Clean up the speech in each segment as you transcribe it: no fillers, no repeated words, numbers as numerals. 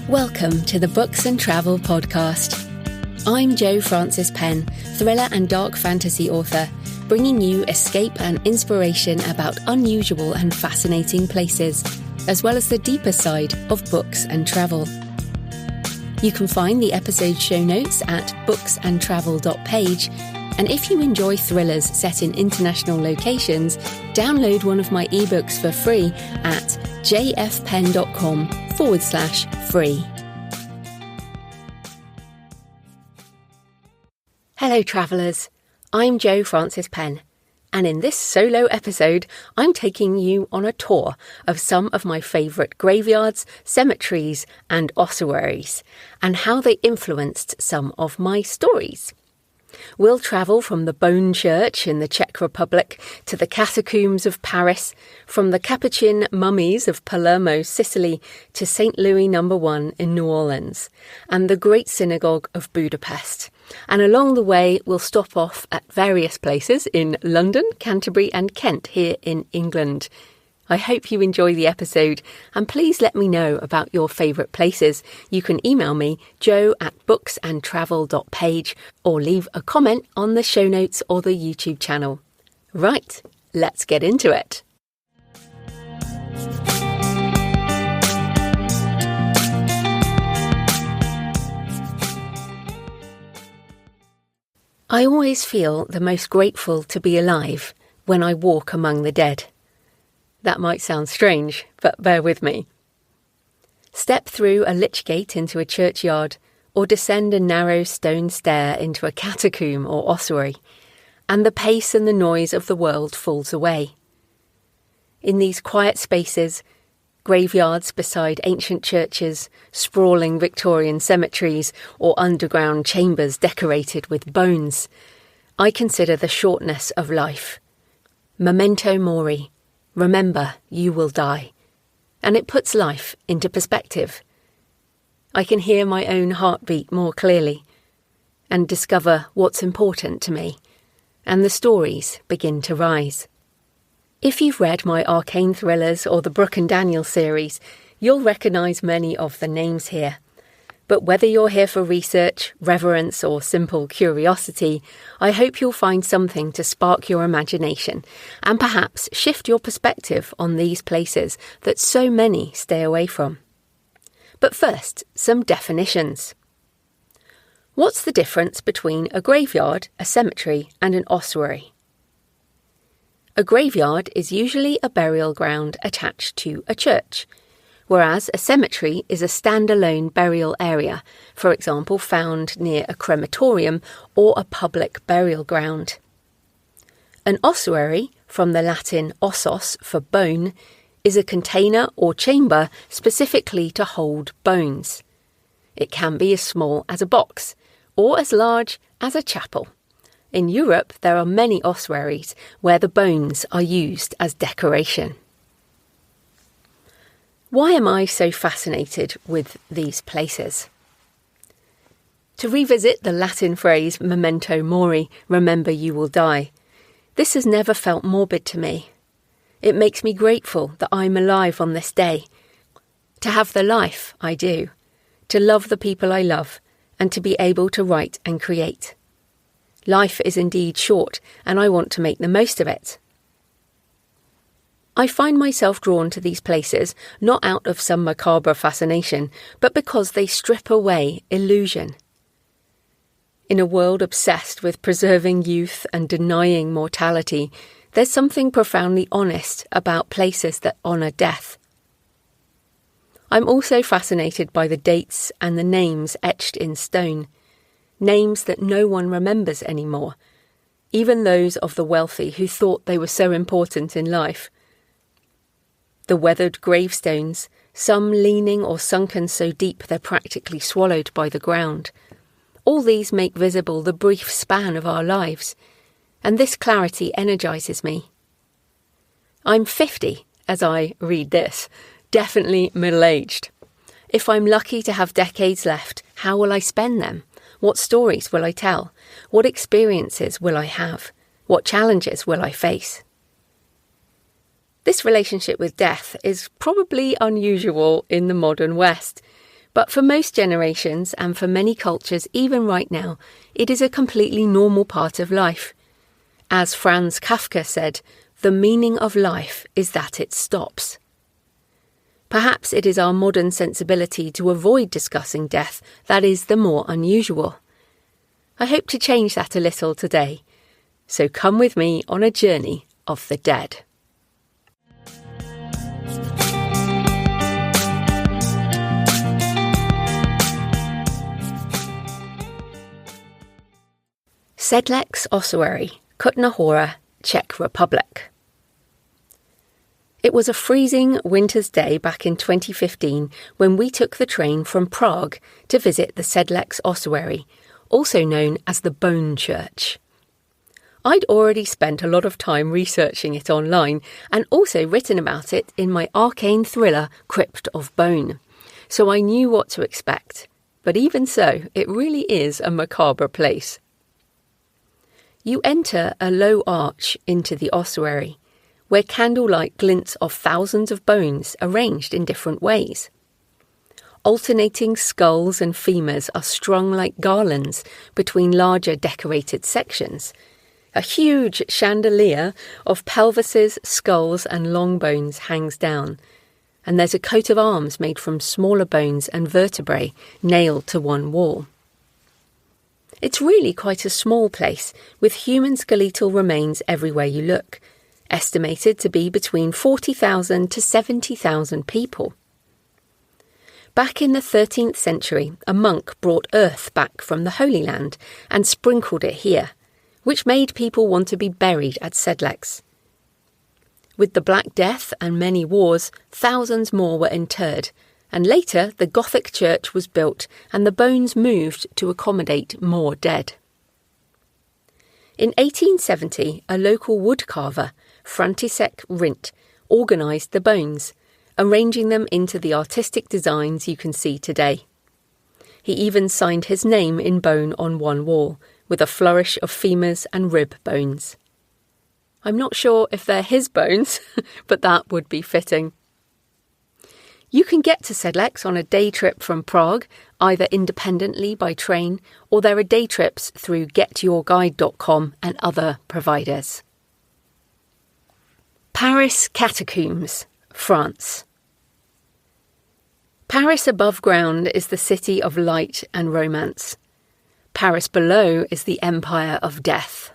Welcome to the Books and Travel podcast. I'm Jo Frances Penn, thriller and dark fantasy author, bringing you escape and inspiration about unusual and fascinating places, as well as the deeper side of books and travel. You can find the episode show notes at booksandtravel.page, and if you enjoy thrillers set in international locations, download one of my ebooks for free at jfpenn.com/free. Hello travellers, I'm Jo Frances Penn, and in this solo episode I'm taking you on a tour of some of my favourite graveyards, cemeteries and ossuaries, and how they influenced some of my stories. We'll travel from the Bone Church in the Czech Republic to the catacombs of Paris, from the Capuchin mummies of Palermo, Sicily, to St. Louis No. 1 in New Orleans, and the Great Synagogue of Budapest. And along the way, we'll stop off at various places in London, Canterbury and Kent here in England. I hope you enjoy the episode, and please let me know about your favourite places. You can email me, jo@booksandtravel.page, or leave a comment on the show notes or the YouTube channel. Right, let's get into it. I always feel the most grateful to be alive when I walk among the dead. That might sound strange, but bear with me. Step through a lychgate into a churchyard, or descend a narrow stone stair into a catacomb or ossuary, and the pace and the noise of the world falls away. In these quiet spaces, graveyards beside ancient churches, sprawling Victorian cemeteries, or underground chambers decorated with bones, I consider the shortness of life. Memento Mori. Remember, you will die. And it puts life into perspective. I can hear my own heartbeat more clearly and discover what's important to me, and the stories begin to rise. If you've read my ARKANE thrillers or the Brooke Daniel series, you'll recognise many of the names here. But whether you're here for research, reverence or simple curiosity, I hope you'll find something to spark your imagination and perhaps shift your perspective on these places that so many stay away from. But first, some definitions. What's the difference between a graveyard, a cemetery and an ossuary? A graveyard is usually a burial ground attached to a church, whereas a cemetery is a standalone burial area, for example found near a crematorium or a public burial ground. An ossuary, from the Latin ossos for bone, is a container or chamber specifically to hold bones. It can be as small as a box or as large as a chapel. In Europe, there are many ossuaries where the bones are used as decoration. Why am I so fascinated with these places? To revisit the Latin phrase Memento Mori, remember you will die, this has never felt morbid to me. It makes me grateful that I'm alive on this day, to have the life I do, to love the people I love, and to be able to write and create. Life is indeed short, and I want to make the most of it. I find myself drawn to these places not out of some macabre fascination, but because they strip away illusion. In a world obsessed with preserving youth and denying mortality, there's something profoundly honest about places that honour death. I'm also fascinated by the dates and the names etched in stone, names that no one remembers anymore, even those of the wealthy who thought they were so important in life. The weathered gravestones, some leaning or sunken so deep they're practically swallowed by the ground. All these make visible the brief span of our lives, and this clarity energises me. I'm 50 as I read this, definitely middle-aged. If I'm lucky to have decades left, how will I spend them? What stories will I tell? What experiences will I have? What challenges will I face? This relationship with death is probably unusual in the modern West, But for most generations and for many cultures, even right now, it is a completely normal part of life. As Franz Kafka said, the meaning of life is that it stops. Perhaps it is our modern sensibility to avoid discussing death that is the more unusual. I hope to change that a little today. So come with me on a journey of the dead. Sedlec Ossuary, Kutná Hora, Czech Republic. It was a freezing winter's day back in 2015 when we took the train from Prague to visit the Sedlec Ossuary, also known as the Bone Church. I'd already spent a lot of time researching it online and also written about it in my ARKANE thriller Crypt of Bone, so I knew what to expect. But even so, it really is a macabre place. You enter a low arch into the ossuary, where candlelight glints off thousands of bones arranged in different ways. Alternating skulls and femurs are strung like garlands between larger decorated sections. A huge chandelier of pelvises, skulls and long bones hangs down, and there's a coat of arms made from smaller bones and vertebrae nailed to one wall. It's really quite a small place, with human skeletal remains everywhere you look, estimated to be between 40,000 to 70,000 people. Back in the 13th century, a monk brought earth back from the Holy Land and sprinkled it here, which made people want to be buried at Sedlec. With the Black Death and many wars, thousands more were interred, and later the Gothic church was built and the bones moved to accommodate more dead. In 1870, a local woodcarver, František Rint, organised the bones, arranging them into the artistic designs you can see today. He even signed his name in bone on one wall, with a flourish of femurs and rib bones. I'm not sure if they're his bones, but that would be fitting. You can get to Sedlec on a day trip from Prague, either independently by train, or there are day trips through getyourguide.com and other providers. Paris Catacombs, France. Paris above ground is the city of light and romance. Paris below is the empire of death.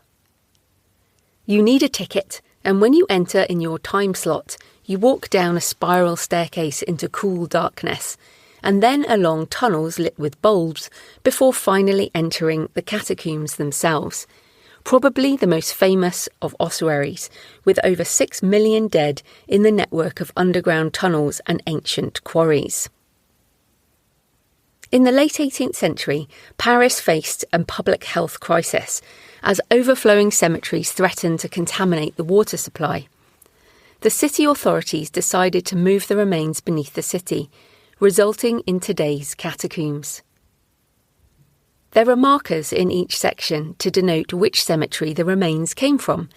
You need a ticket, and when you enter in your time slot, you walk down a spiral staircase into cool darkness, and then along tunnels lit with bulbs, before finally entering the catacombs themselves, probably the most famous of ossuaries, with over 6 million dead in the network of underground tunnels and ancient quarries. In the late 18th century, Paris faced a public health crisis, as overflowing cemeteries threatened to contaminate the water supply. The city authorities decided to move the remains beneath the city, resulting in today's catacombs. There are markers in each section to denote which cemetery the remains came from,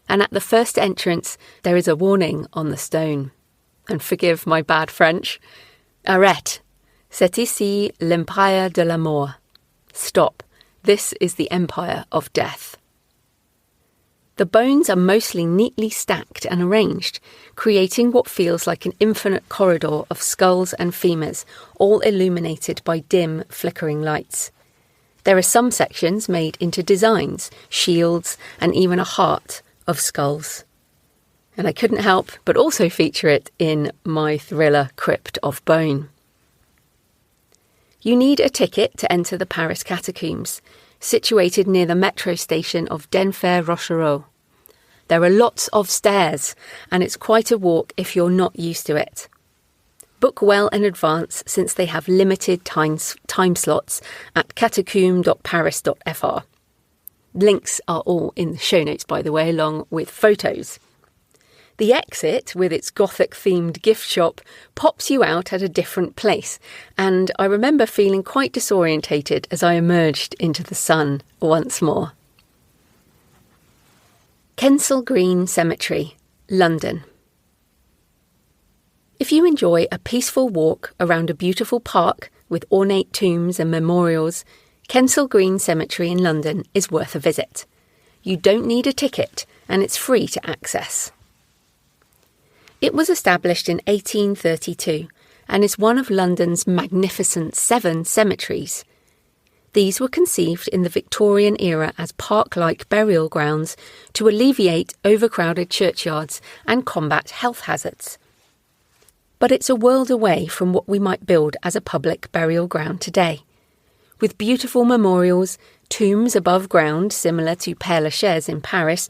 and at the first entrance there is a warning on the stone. And forgive my bad French. Arrête. C'est ici l'empire de la mort. Stop. This is the empire of death. The bones are mostly neatly stacked and arranged, creating what feels like an infinite corridor of skulls and femurs, all illuminated by dim, flickering lights. There are some sections made into designs, shields, and even a heart of skulls. And I couldn't help but also feature it in my thriller Crypt of Bone. You need a ticket to enter the Paris catacombs, situated near the metro station of Denfert-Rochereau. There are lots of stairs, and it's quite a walk if you're not used to it. Book well in advance, since they have limited time slots at catacomb.paris.fr. Links are all in the show notes, by the way, along with photos. The exit, with its Gothic-themed gift shop, pops you out at a different place, and I remember feeling quite disorientated as I emerged into the sun once more. Kensal Green Cemetery, London. If you enjoy a peaceful walk around a beautiful park with ornate tombs and memorials, Kensal Green Cemetery in London is worth a visit. You don't need a ticket, and it's free to access. It was established in 1832 and is one of London's magnificent 7 cemeteries. These were conceived in the Victorian era as park-like burial grounds to alleviate overcrowded churchyards and combat health hazards. But it's a world away from what we might build as a public burial ground today. With beautiful memorials, tombs above ground similar to Père Lachaise in Paris,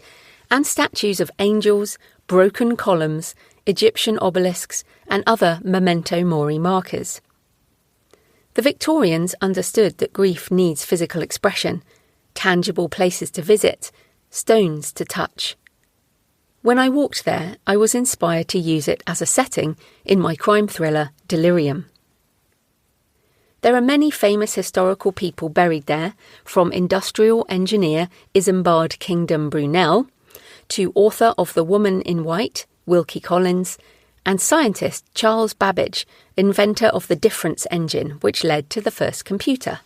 and statues of angels, broken columns, Egyptian obelisks, and other Memento Mori markers. The Victorians understood that grief needs physical expression, tangible places to visit, stones to touch. When I walked there, I was inspired to use it as a setting in my crime thriller, Delirium. There are many famous historical people buried there, from industrial engineer Isambard Kingdom Brunel, to author of The Woman in White, Wilkie Collins, and scientist Charles Babbage, inventor of the difference engine which led to the first computer.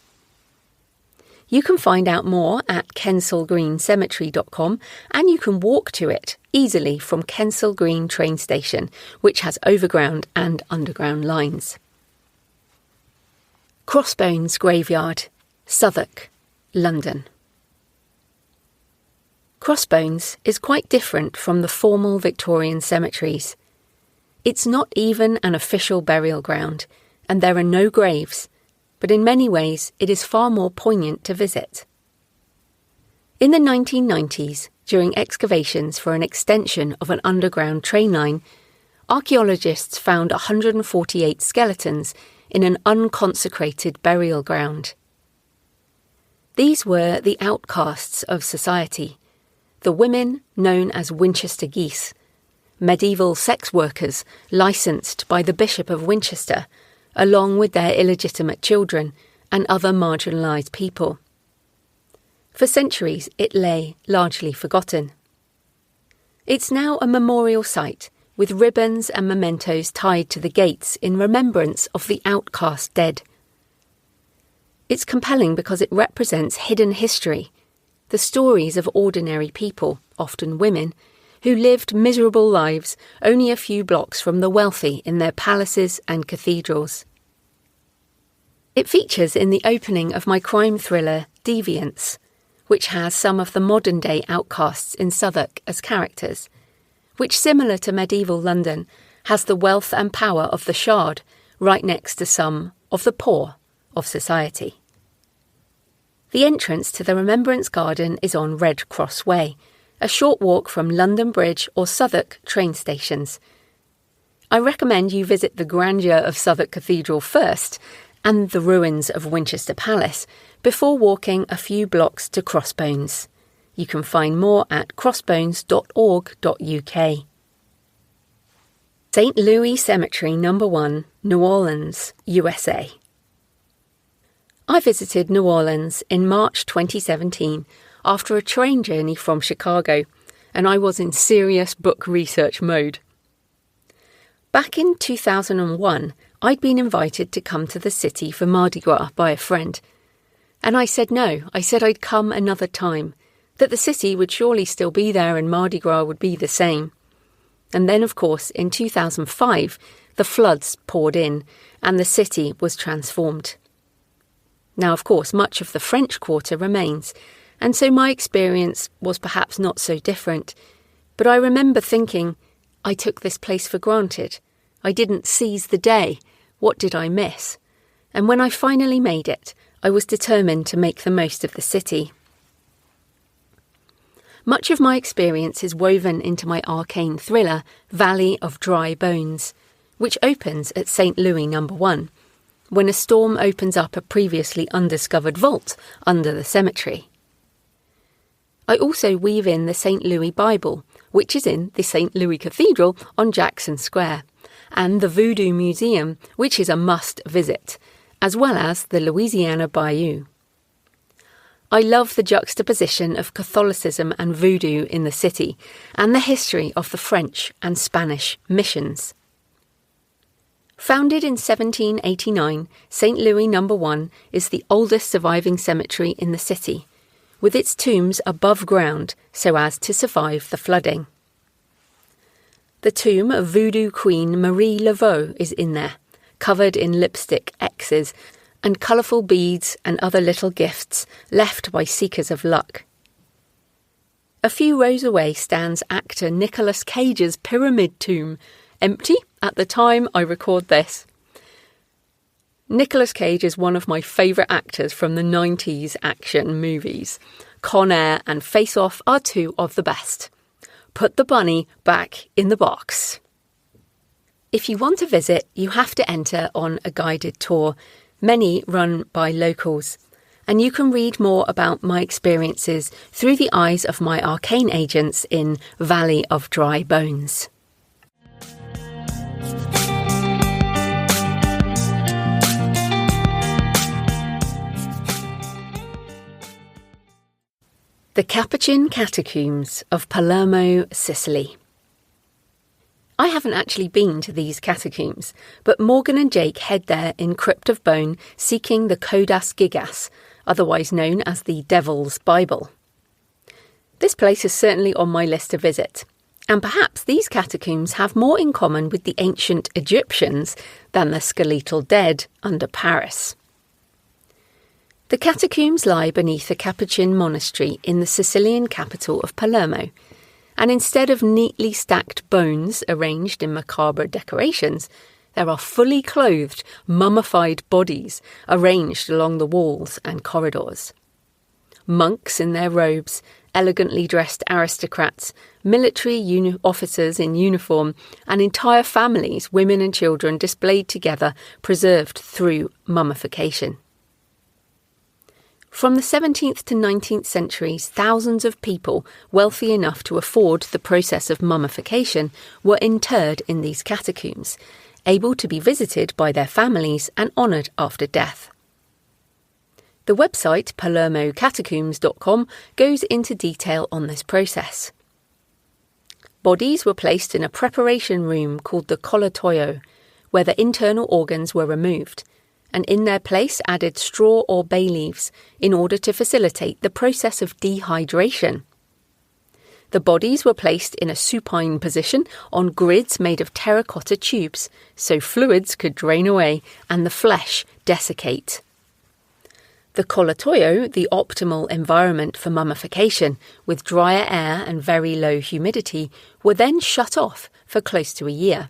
You can find out more at kensalgreencemetery.com, and you can walk to it easily from Kensal Green train station, which has overground and underground lines. Crossbones Graveyard, Southwark, London. Crossbones is quite different from the formal Victorian cemeteries. It's not even an official burial ground, and there are no graves, but in many ways it is far more poignant to visit. In the 1990s, during excavations for an extension of an underground train line, archaeologists found 148 skeletons in an unconsecrated burial ground. These were the outcasts of society, the women known as Winchester geese, medieval sex workers licensed by the Bishop of Winchester, along with their illegitimate children and other marginalised people. For centuries it lay largely forgotten. It's now a memorial site with ribbons and mementos tied to the gates in remembrance of the outcast dead. It's compelling because it represents hidden history, the stories of ordinary people, often women, who lived miserable lives only a few blocks from the wealthy in their palaces and cathedrals. It features in the opening of my crime thriller, Deviance, which has some of the modern-day outcasts in Southwark as characters, which, similar to medieval London, has the wealth and power of the Shard right next to some of the poor of society. The entrance to the Remembrance Garden is on Red Cross Way, a short walk from London Bridge or Southwark train stations. I recommend you visit the grandeur of Southwark Cathedral first and the ruins of Winchester Palace before walking a few blocks to Crossbones. You can find more at crossbones.org.uk. St. Louis Cemetery No. 1, New Orleans, USA. I visited New Orleans in March 2017 after a train journey from Chicago, and I was in serious book research mode. Back in 2001, I'd been invited to come to the city for Mardi Gras by a friend, and I said no. I said I'd come another time, that the city would surely still be there and Mardi Gras would be the same. And then, of course, in 2005, the floods poured in and the city was transformed. Now, of course, much of the French Quarter remains, and so my experience was perhaps not so different. But I remember thinking, I took this place for granted. I didn't seize the day. What did I miss? And when I finally made it, I was determined to make the most of the city. Much of my experience is woven into my ARKANE thriller, Valley of Dry Bones, which opens at St. Louis No. 1, when a storm opens up a previously undiscovered vault under the cemetery. I also weave in the St. Louis Bible, which is in the St. Louis Cathedral on Jackson Square, and the Voodoo Museum, which is a must-visit, as well as the Louisiana Bayou. I love the juxtaposition of Catholicism and voodoo in the city, and the history of the French and Spanish missions. Founded in 1789, St. Louis No. 1 is the oldest surviving cemetery in the city, with its tombs above ground so as to survive the flooding. The tomb of Voodoo Queen Marie Laveau is in there, covered in lipstick X's and colourful beads and other little gifts left by seekers of luck. A few rows away stands actor Nicolas Cage's pyramid tomb, empty at the time I record this. Nicolas Cage is one of my favourite actors from the 90s action movies. Con Air and Face Off are two of the best. Put the bunny back in the box. If you want to visit, you have to enter on a guided tour, many run by locals, and you can read more about my experiences through the eyes of my ARKANE agents in Valley of Dry Bones. The Capuchin Catacombs of Palermo, Sicily. I haven't actually been to these catacombs, but Morgan and Jake head there in Crypt of Bone seeking the Codas Gigas, otherwise known as the Devil's Bible. This place is certainly on my list to visit, and perhaps these catacombs have more in common with the ancient Egyptians than the skeletal dead under Paris. The catacombs lie beneath a Capuchin monastery in the Sicilian capital of Palermo, and instead of neatly stacked bones arranged in macabre decorations, there are fully clothed, mummified bodies arranged along the walls and corridors. Monks in their robes, elegantly dressed aristocrats, military officers in uniform, and entire families, women and children displayed together, preserved through mummification. From the 17th to 19th centuries, thousands of people wealthy enough to afford the process of mummification were interred in these catacombs, able to be visited by their families and honoured after death. The website palermocatacombs.com goes into detail on this process. Bodies were placed in a preparation room called the collatoio, where the internal organs were removed, and in their place added straw or bay leaves in order to facilitate the process of dehydration. The bodies were placed in a supine position on grids made of terracotta tubes, so fluids could drain away and the flesh desiccate. The collatoio, the optimal environment for mummification, with drier air and very low humidity, were then shut off for close to a year.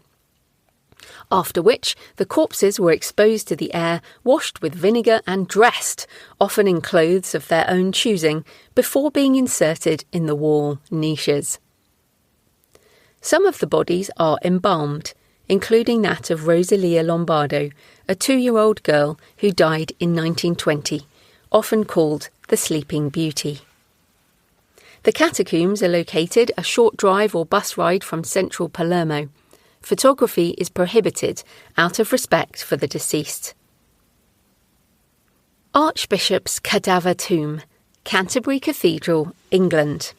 After which, the corpses were exposed to the air, washed with vinegar and dressed, often in clothes of their own choosing, before being inserted in the wall niches. Some of the bodies are embalmed, including that of Rosalia Lombardo, a 2-year-old girl who died in 1920, often called the Sleeping Beauty. The catacombs are located a short drive or bus ride from central Palermo. Photography is prohibited out of respect for the deceased. Archbishop's Cadaver Tomb, Canterbury Cathedral, England.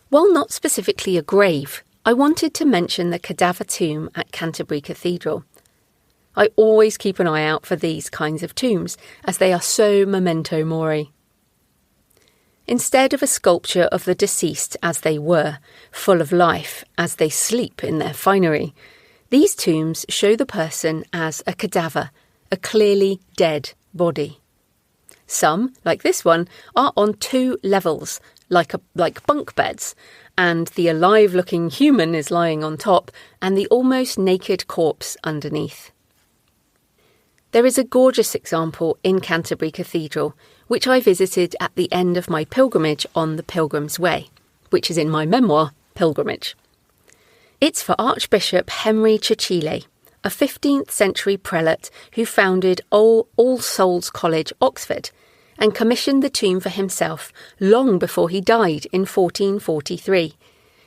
While not specifically a grave, I wanted to mention the cadaver tomb at Canterbury Cathedral. I always keep an eye out for these kinds of tombs, as they are so memento mori. Instead of a sculpture of the deceased as they were, full of life as they sleep in their finery, these tombs show the person as a cadaver, a clearly dead body. Some, like this one, are on 2 levels, like bunk beds, and the alive-looking human is lying on top and the almost naked corpse underneath. There is a gorgeous example in Canterbury Cathedral, which I visited at the end of my pilgrimage on the Pilgrim's Way, which is in my memoir, Pilgrimage. It's for Archbishop Henry Cecile, a 15th century prelate who founded All Souls College, Oxford, and commissioned the tomb for himself long before he died in 1443,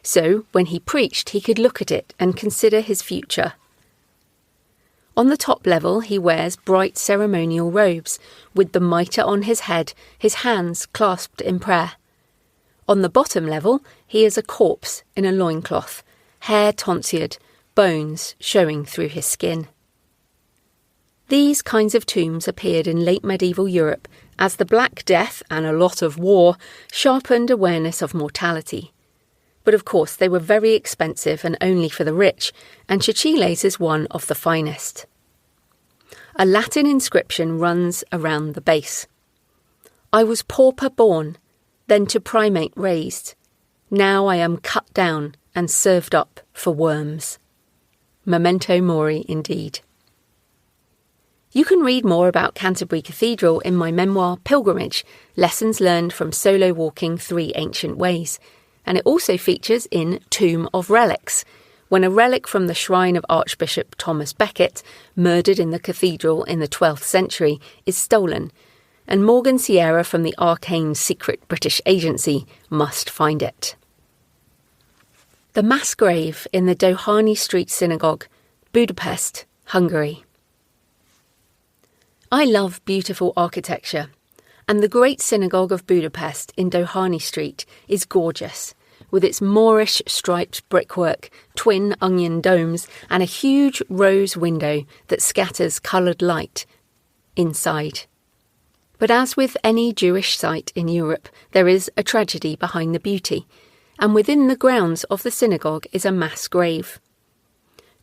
so when he preached he could look at it and consider his future. On the top level he wears bright ceremonial robes, with the mitre on his head, his hands clasped in prayer. On the bottom level he is a corpse in a loincloth, hair tonsured, bones showing through his skin. These kinds of tombs appeared in late medieval Europe as the Black Death and a lot of war sharpened awareness of mortality. But of course they were very expensive and only for the rich, and Chichile's is one of the finest. A Latin inscription runs around the base. I was pauper born, then to primate raised. Now I am cut down and served up for worms. Memento Mori indeed. You can read more about Canterbury Cathedral in my memoir Pilgrimage, Lessons Learned from Solo Walking 3 Ancient Ways, and it also features in Tomb of Relics, when a relic from the shrine of Archbishop Thomas Becket, murdered in the cathedral in the 12th century, is stolen, and Morgan Sierra from the ARKANE secret British agency must find it. The mass grave in the Dohányi Street Synagogue, Budapest, Hungary. I love beautiful architecture, and the Great Synagogue of Budapest in Dohányi Street is gorgeous, with its Moorish striped brickwork, twin onion domes, and a huge rose window that scatters coloured light inside. But as with any Jewish site in Europe, there is a tragedy behind the beauty, and within the grounds of the synagogue is a mass grave.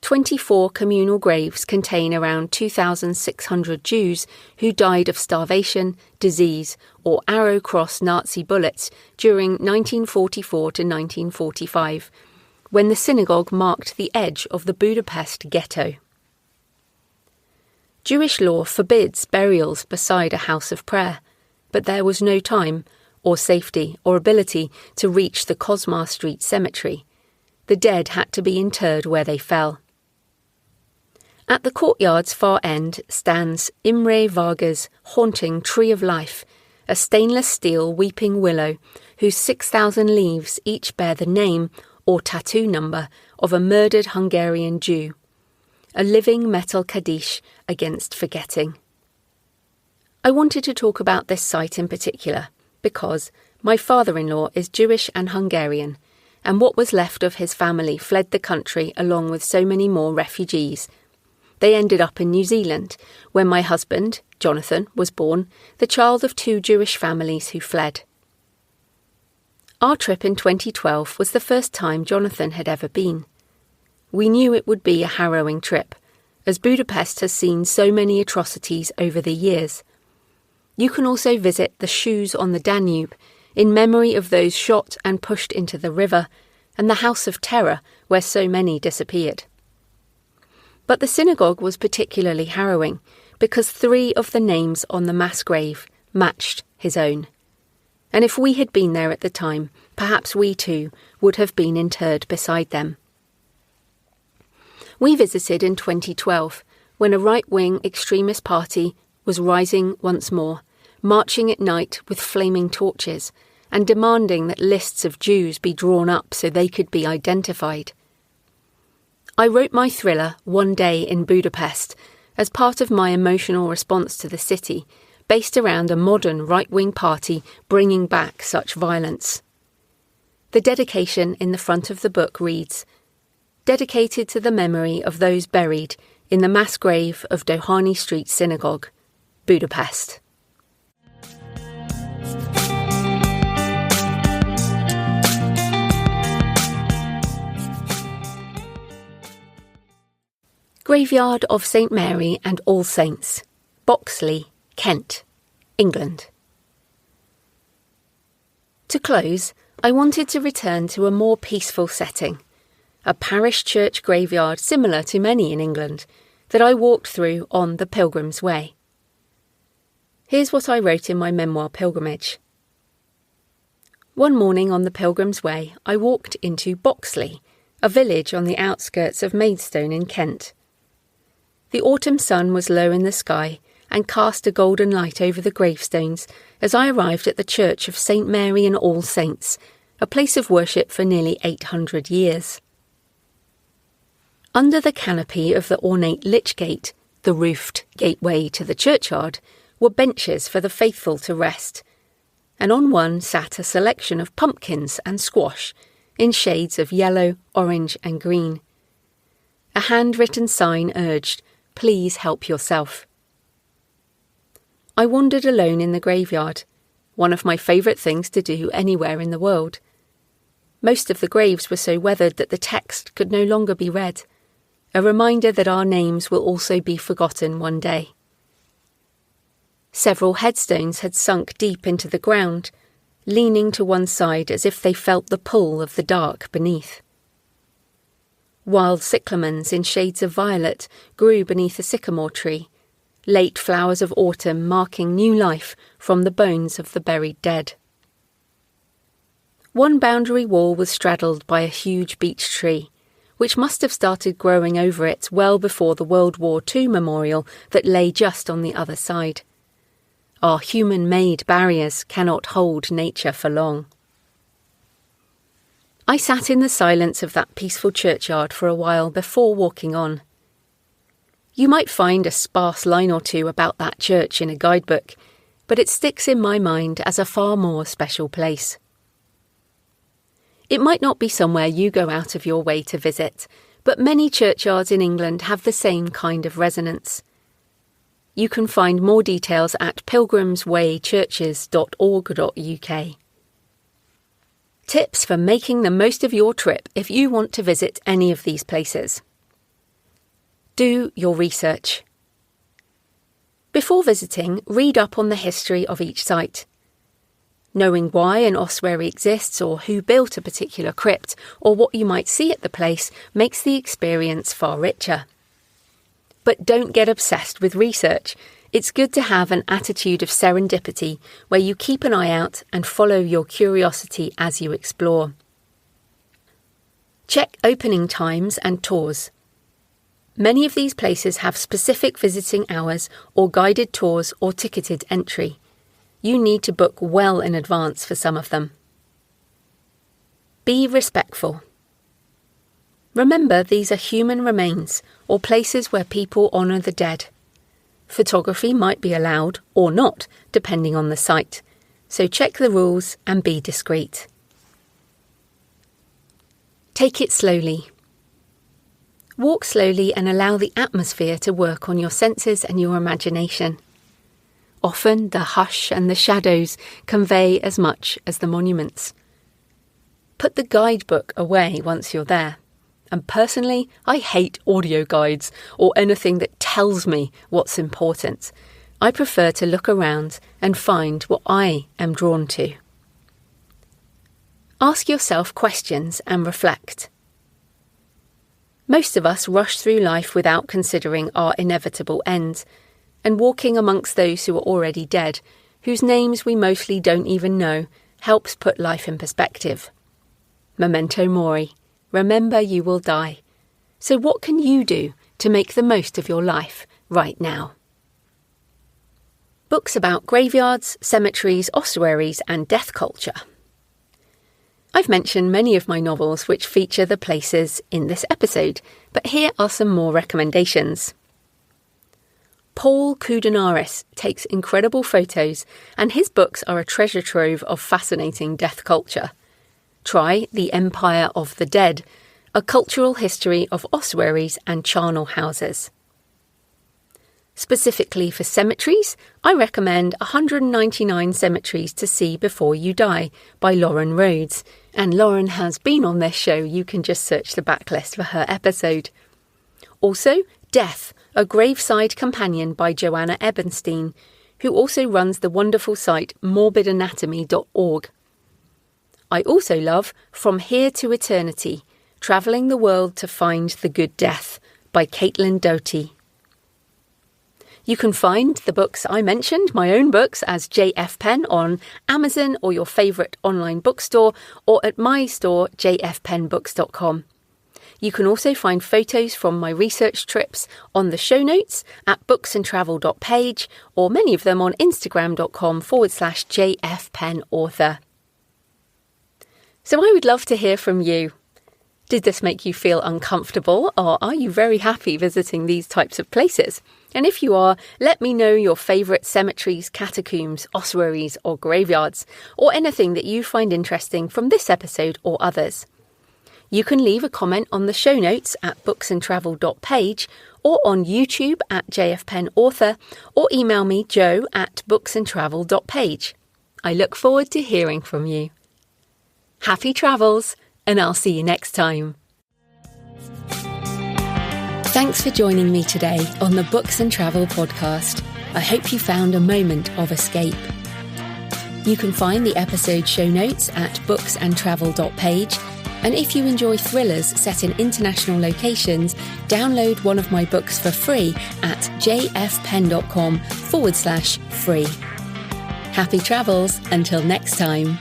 24 communal graves contain around 2,600 Jews who died of starvation, disease, or arrow-cross Nazi bullets during 1944 to 1945, when the synagogue marked the edge of the Budapest ghetto. Jewish law forbids burials beside a house of prayer, but there was no time, or safety, or ability to reach the Kosmar Street Cemetery. The dead had to be interred where they fell. At the courtyard's far end stands Imre Varga's haunting Tree of Life, a stainless steel weeping willow whose 6,000 leaves each bear the name or tattoo number of a murdered Hungarian Jew, a living metal Kaddish against forgetting. I wanted to talk about this site in particular because my father-in-law is Jewish and Hungarian, and what was left of his family fled the country along with so many more refugees. They ended up in New Zealand, where my husband, Jonathan, was born, the child of 2 Jewish families who fled. Our trip in 2012 was the first time Jonathan had ever been. We knew it would be a harrowing trip, as Budapest has seen so many atrocities over the years. You can also visit the Shoes on the Danube, in memory of those shot and pushed into the river, and the House of Terror, where so many disappeared. But the synagogue was particularly harrowing because 3 of the names on the mass grave matched his own. And if we had been there at the time, perhaps we too would have been interred beside them. We visited in 2012, when a right-wing extremist party was rising once more, marching at night with flaming torches and demanding that lists of Jews be drawn up so they could be identified. I wrote my thriller One Day in Budapest as part of my emotional response to the city, based around a modern right-wing party bringing back such violence. The dedication in the front of the book reads, "Dedicated to the memory of those buried in the mass grave of Dohányi Street Synagogue, Budapest." Graveyard of St Mary and All Saints, Boxley, Kent, England. To close, I wanted to return to a more peaceful setting, a parish church graveyard similar to many in England, that I walked through on the Pilgrim's Way. Here's what I wrote in my memoir Pilgrimage. One morning on the Pilgrim's Way, I walked into Boxley, a village on the outskirts of Maidstone in Kent. The autumn sun was low in the sky and cast a golden light over the gravestones as I arrived at the church of St Mary and All Saints, a place of worship for nearly 800 years. Under the canopy of the ornate lychgate, the roofed gateway to the churchyard, were benches for the faithful to rest, and on one sat a selection of pumpkins and squash in shades of yellow, orange and green. A handwritten sign urged, "Please help yourself." I wandered alone in the graveyard, one of my favourite things to do anywhere in the world. Most of the graves were so weathered that the text could no longer be read, a reminder that our names will also be forgotten one day. Several headstones had sunk deep into the ground, leaning to one side as if they felt the pull of the dark beneath. Wild cyclamens in shades of violet grew beneath a sycamore tree, late flowers of autumn marking new life from the bones of the buried dead. One boundary wall was straddled by a huge beech tree, which must have started growing over it well before the World War II memorial that lay just on the other side. Our human-made barriers cannot hold nature for long. I sat in the silence of that peaceful churchyard for a while before walking on. You might find a sparse line or two about that church in a guidebook, but it sticks in my mind as a far more special place. It might not be somewhere you go out of your way to visit, but many churchyards in England have the same kind of resonance. You can find more details at pilgrimswaychurches.org.uk. Tips for making the most of your trip if you want to visit any of these places. Do your research. Before visiting, read up on the history of each site. Knowing why an ossuary exists or who built a particular crypt or what you might see at the place makes the experience far richer. But don't get obsessed with research. It's good to have an attitude of serendipity where you keep an eye out and follow your curiosity as you explore. Check opening times and tours. Many of these places have specific visiting hours or guided tours or ticketed entry. You need to book well in advance for some of them. Be respectful. Remember, these are human remains or places where people honour the dead. Photography might be allowed or not, depending on the site, so check the rules and be discreet. Take it slowly. Walk slowly and allow the atmosphere to work on your senses and your imagination. Often the hush and the shadows convey as much as the monuments. Put the guidebook away once you're there. And personally, I hate audio guides or anything that tells me what's important. I prefer to look around and find what I am drawn to. Ask yourself questions and reflect. Most of us rush through life without considering our inevitable end, and walking amongst those who are already dead, whose names we mostly don't even know, helps put life in perspective. Memento Mori. Remember, you will die. So what can you do to make the most of your life right now? Books about graveyards, cemeteries, ossuaries and death culture. I've mentioned many of my novels which feature the places in this episode, but here are some more recommendations. Paul Koudenaris takes incredible photos, and his books are a treasure trove of fascinating death culture. Try The Empire of the Dead, a cultural history of ossuaries and charnel houses. Specifically for cemeteries, I recommend 199 Cemeteries to See Before You Die by Lauren Rhodes, and Lauren has been on this show. You can just search the backlist for her episode. Also, Death, a Graveside Companion by Joanna Ebenstein, who also runs the wonderful site morbidanatomy.org. I also love From Here to Eternity, Travelling the World to Find the Good Death by Caitlin Doughty. You can find the books I mentioned, my own books, as JF Penn on Amazon or your favourite online bookstore, or at my store, jfpennbooks.com. You can also find photos from my research trips on the show notes at booksandtravel.page, or many of them on instagram.com/jfpennauthor. So I would love to hear from you. Did this make you feel uncomfortable, or are you very happy visiting these types of places? And if you are, let me know your favourite cemeteries, catacombs, ossuaries or graveyards, or anything that you find interesting from this episode or others. You can leave a comment on the show notes at booksandtravel.page or on YouTube at jfpennauthor or email me jo@booksandtravel.page. I look forward to hearing from you. Happy travels, and I'll see you next time. Thanks for joining me today on the Books and Travel podcast. I hope you found a moment of escape. You can find the episode show notes at booksandtravel.page, and if you enjoy thrillers set in international locations, download one of my books for free at jfpenn.com/free. Happy travels until next time.